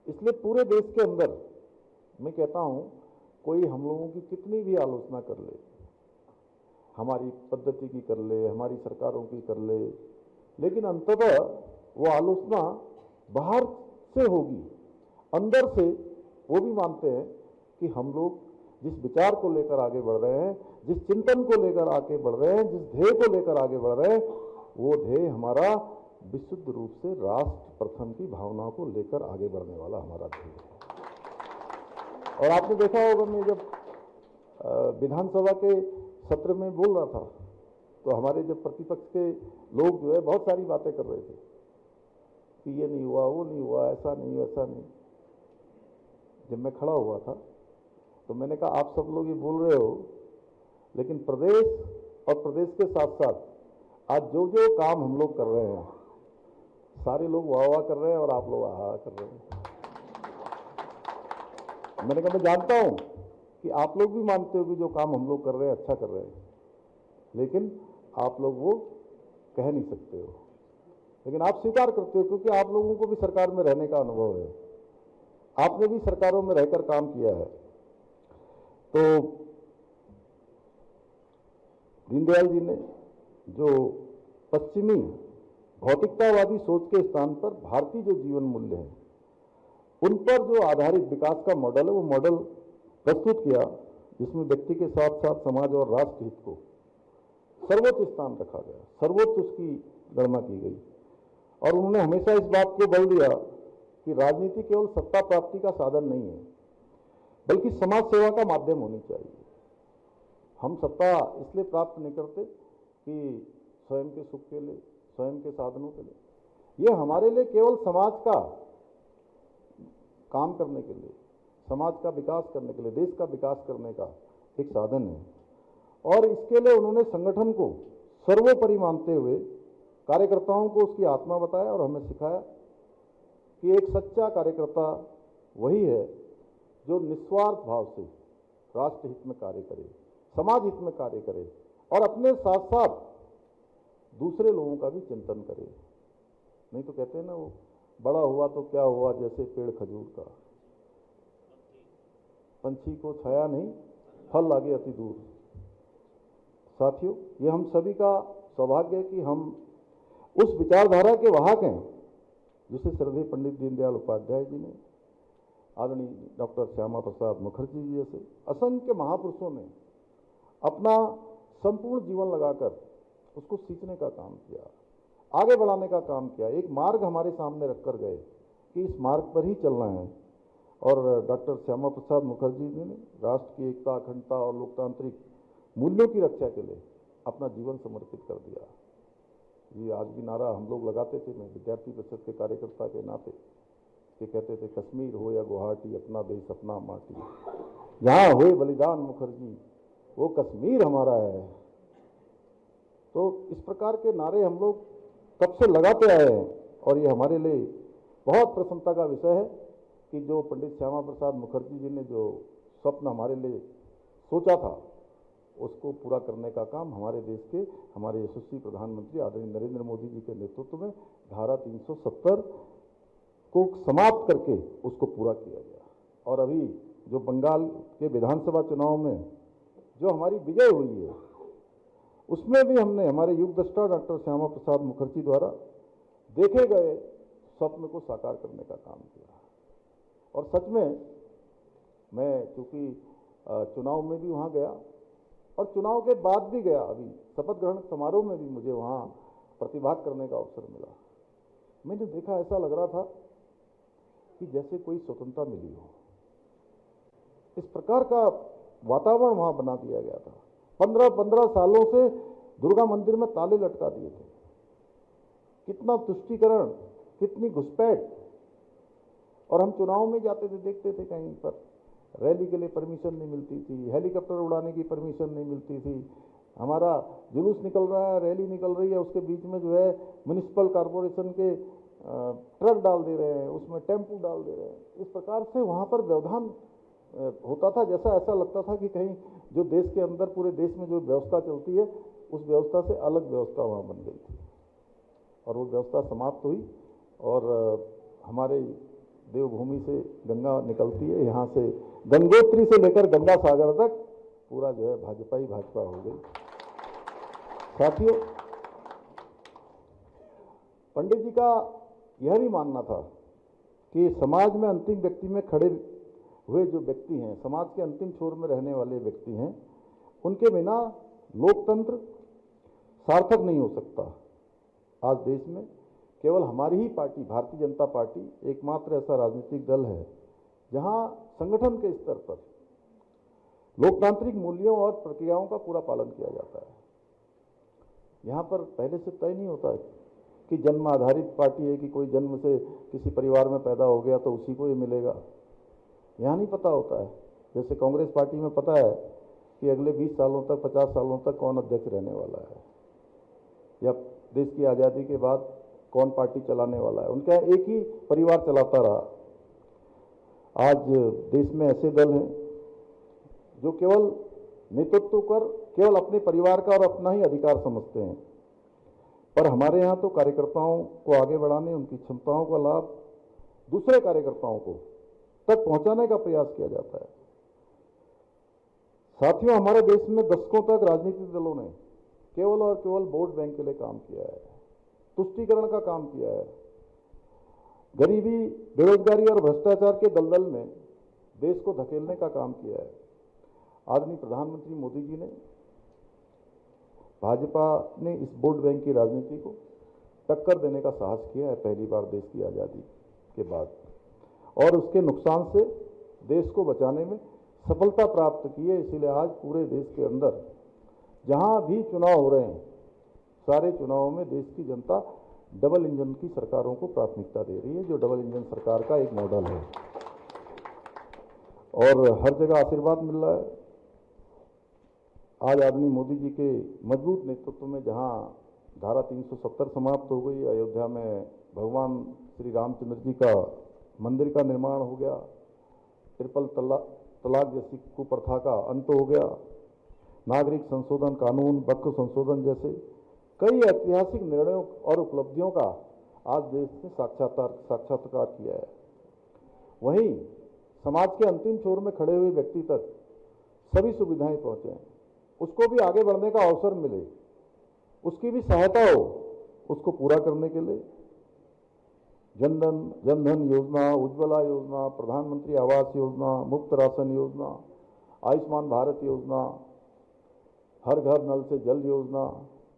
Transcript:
इसलिए पूरे देश के अंदर मैं कहता हूं, कोई हम लोगों की कितनी भी आलोचना कर ले, हमारी पद्धति की कर ले, हमारी सरकारों की कर ले, लेकिन अंततः वो आलोचना बाहर से होगी, अंदर से वो भी मानते हैं कि हम लोग जिस विचार को लेकर आगे बढ़ रहे हैं, जिस चिंतन को लेकर आगे बढ़ रहे हैं, जिस ध्येय को लेकर आगे बढ़ रहे हैं, वो ध्येय हमारा विशुद्ध रूप से राष्ट्र प्रथम की भावना को लेकर आगे बढ़ने वाला हमारा ध्येय है। और आपने देखा होगा, मैं जब विधानसभा के सत्र में बोल रहा था तो हमारे जब प्रतिपक्ष के लोग जो है बहुत सारी बातें कर रहे थे कि ये नहीं हुआ, वो नहीं हुआ, ऐसा नहीं, वैसा नहीं। जब मैं खड़ा हुआ था तो मैंने कहा, आप सब लोग ये बोल रहे हो, लेकिन प्रदेश और प्रदेश के साथ साथ आज जो जो काम हम लोग कर रहे हैं, सारे लोग वाह वाह कर रहे हैं और आप लोग आहा कर रहे हैं। मैंने कहा, मैं जानता हूं कि आप लोग भी मानते हो कि जो काम हम लोग कर रहे हैं अच्छा कर रहे हैं, लेकिन आप लोग वो कह नहीं सकते हो, लेकिन आप स्वीकार करते हो क्योंकि आप लोगों को भी सरकार में रहने का अनुभव है, आपने भी सरकारों में रहकर काम किया है। तो दीनदयाल जी ने जो पश्चिमी भौतिकतावादी सोच के स्थान पर भारतीय जो जीवन मूल्य है, उन पर जो आधारित विकास का मॉडल है, वो मॉडल प्रस्तुत किया, जिसमें व्यक्ति के साथ साथ समाज और राष्ट्र हित को सर्वोच्च स्थान रखा गया, सर्वोच्च उसकी गणना की गई। और उन्होंने हमेशा इस बात को बल दिया कि राजनीति केवल सत्ता प्राप्ति का साधन नहीं है, बल्कि समाज सेवा का माध्यम होनी चाहिए। हम सत्ता इसलिए प्राप्त नहीं करते कि स्वयं के सुख के लिए, स्वयं के साधनों के लिए, ये हमारे लिए केवल समाज का काम करने के लिए, समाज का विकास करने के लिए, देश का विकास करने का एक साधन है। और इसके लिए उन्होंने संगठन को सर्वोपरि मानते हुए कार्यकर्ताओं को उसकी आत्मा बताया और हमें सिखाया कि एक सच्चा कार्यकर्ता वही है जो निस्वार्थ भाव से राष्ट्र हित में कार्य करे, समाज हित में कार्य करे और अपने साथ साथ दूसरे लोगों का भी चिंतन करे। नहीं तो कहते हैं ना, वो बड़ा हुआ तो क्या हुआ, जैसे पेड़ खजूर का, पंछी को छाया नहीं, फल लागे अति दूर। साथियों, ये हम सभी का सौभाग्य है कि हम उस विचारधारा के वाहक हैं जिसे श्रद्धेय पंडित दीनदयाल उपाध्याय जी ने, आदरणीय डॉक्टर श्यामा प्रसाद मुखर्जी जी जैसे असंख्य महापुरुषों ने अपना संपूर्ण जीवन लगाकर उसको सींचने का काम किया, आगे बढ़ाने का काम किया, एक मार्ग हमारे सामने रखकर गए कि इस मार्ग पर ही चलना है। और डॉक्टर श्यामा प्रसाद मुखर्जी जी ने राष्ट्र की एकता, अखंडता और लोकतांत्रिक मूल्यों की रक्षा के लिए अपना जीवन समर्पित कर दिया। ये आज भी नारा हम लोग लगाते थे, मैं विद्यार्थी परिषद के कार्यकर्ता के नाते, कि कहते थे, कश्मीर हो या गुवाहाटी, अपना देश अपना माटी, जहाँ हुए बलिदान मुखर्जी, वो कश्मीर हमारा है। तो इस प्रकार के नारे हम लोग तब से लगाते आए हैं और ये हमारे लिए बहुत प्रसन्नता का विषय है कि जो पंडित श्यामा प्रसाद मुखर्जी जी ने जो स्वप्न हमारे लिए सोचा था, उसको पूरा करने का काम हमारे देश के, हमारे यशस्वी प्रधानमंत्री आदरणीय नरेंद्र मोदी जी के नेतृत्व में धारा 370 को समाप्त करके उसको पूरा किया गया। और अभी जो बंगाल के विधानसभा चुनाव में जो हमारी विजय हुई है, उसमें भी हमने हमारे युगदृष्टा डॉक्टर श्यामा प्रसाद मुखर्जी द्वारा देखे गए स्वप्न को साकार करने का काम किया। और सच में मैं चूंकि चुनाव में भी वहाँ गया और चुनाव के बाद भी गया, अभी शपथ ग्रहण समारोह में भी मुझे वहाँ प्रतिभाग करने का अवसर मिला। मैंने देखा, ऐसा लग रहा था कि जैसे कोई स्वतंत्रता मिली हो, इस प्रकार का वातावरण वहाँ बना दिया गया था। 15 सालों से दुर्गा मंदिर में ताले लटका दिए थे, कितना तुष्टीकरण, कितनी घुसपैठ। और हम चुनाव में जाते थे, देखते थे कहीं पर रैली के लिए परमिशन नहीं मिलती थी, हेलीकॉप्टर उड़ाने की परमिशन नहीं मिलती थी, हमारा जुलूस निकल रहा है, रैली निकल रही है, उसके बीच में जो है म्युनिसिपल कॉरपोरेशन के ट्रक डाल दे रहे हैं, उसमें टेम्पू डाल दे रहे हैं। इस प्रकार से वहाँ पर व्यवधान होता था, जैसा ऐसा लगता था कि कहीं जो देश के अंदर, पूरे देश में जो व्यवस्था चलती है, उस व्यवस्था से अलग व्यवस्था वहाँ बन गई थी। और वो व्यवस्था समाप्त हुई और हमारे देवभूमि से गंगा निकलती है, यहाँ से गंगोत्री से लेकर गंगा सागर तक पूरा जो है भाजपा ही भाजपा हो गई। साथियों, पंडित जी का यह भी मानना था कि समाज में अंतिम व्यक्ति में खड़े हुए जो व्यक्ति हैं, समाज के अंतिम छोर में रहने वाले व्यक्ति हैं, उनके बिना लोकतंत्र सार्थक नहीं हो सकता। आज देश में केवल हमारी ही पार्टी, भारतीय जनता पार्टी, एकमात्र ऐसा राजनीतिक दल है जहां संगठन के स्तर पर लोकतांत्रिक मूल्यों और प्रक्रियाओं का पूरा पालन किया जाता है। यहाँ पर पहले से तय नहीं होता है कि जन्म आधारित पार्टी है कि कोई जन्म से किसी परिवार में पैदा हो गया तो उसी को ये मिलेगा। यहाँ नहीं पता होता है। जैसे कांग्रेस पार्टी में पता है कि अगले 20 सालों तक, 50 सालों तक कौन अध्यक्ष रहने वाला है, या देश की आज़ादी के बाद कौन पार्टी चलाने वाला है। उनका एक ही परिवार चलाता रहा। आज देश में ऐसे दल हैं जो केवल नेतृत्व कर केवल अपने परिवार का और अपना ही अधिकार समझते हैं, पर हमारे यहाँ तो कार्यकर्ताओं को आगे बढ़ाने, उनकी क्षमताओं का लाभ दूसरे कार्यकर्ताओं को तक पहुंचाने का प्रयास किया जाता है। साथियों, हमारे देश में दशकों तक राजनीतिक दलों ने केवल और केवल वोट बैंक के लिए काम किया है, तुष्टीकरण का काम किया है। गरीबी, बेरोजगारी और भ्रष्टाचार के दलदल में देश को धकेलने का काम किया है। आदरणीय प्रधानमंत्री मोदी जी ने, भाजपा ने इस वोट बैंक की राजनीति को टक्कर देने का साहस किया है पहली बार देश की आज़ादी के बाद, और उसके नुकसान से देश को बचाने में सफलता प्राप्त की है। इसीलिए आज पूरे देश के अंदर जहां भी चुनाव हो रहे हैं, सारे चुनावों में देश की जनता डबल इंजन की सरकारों को प्राथमिकता दे रही है, जो डबल इंजन सरकार का एक मॉडल है, और हर जगह आशीर्वाद मिल रहा है। आज आदरणीय मोदी जी के मजबूत नेतृत्व में जहां धारा 370 समाप्त हो गई, अयोध्या में भगवान श्री रामचंद्र जी का मंदिर का निर्माण हो गया, ट्रिपल तलाक जैसी कुप्रथा का अंत हो गया, नागरिक संशोधन कानून, वक्फ संशोधन जैसे कई ऐतिहासिक निर्णयों और उपलब्धियों का आज देश ने साक्षात्कार किया है। वहीं समाज के अंतिम छोर में खड़े हुए व्यक्ति तक सभी सुविधाएं पहुंचे, उसको भी आगे बढ़ने का अवसर मिले, उसकी भी सहायता हो, उसको पूरा करने के लिए जनधन योजना, उज्ज्वला योजना, प्रधानमंत्री आवास योजना, मुफ्त राशन योजना, आयुष्मान भारत योजना, हर घर नल से जल योजना,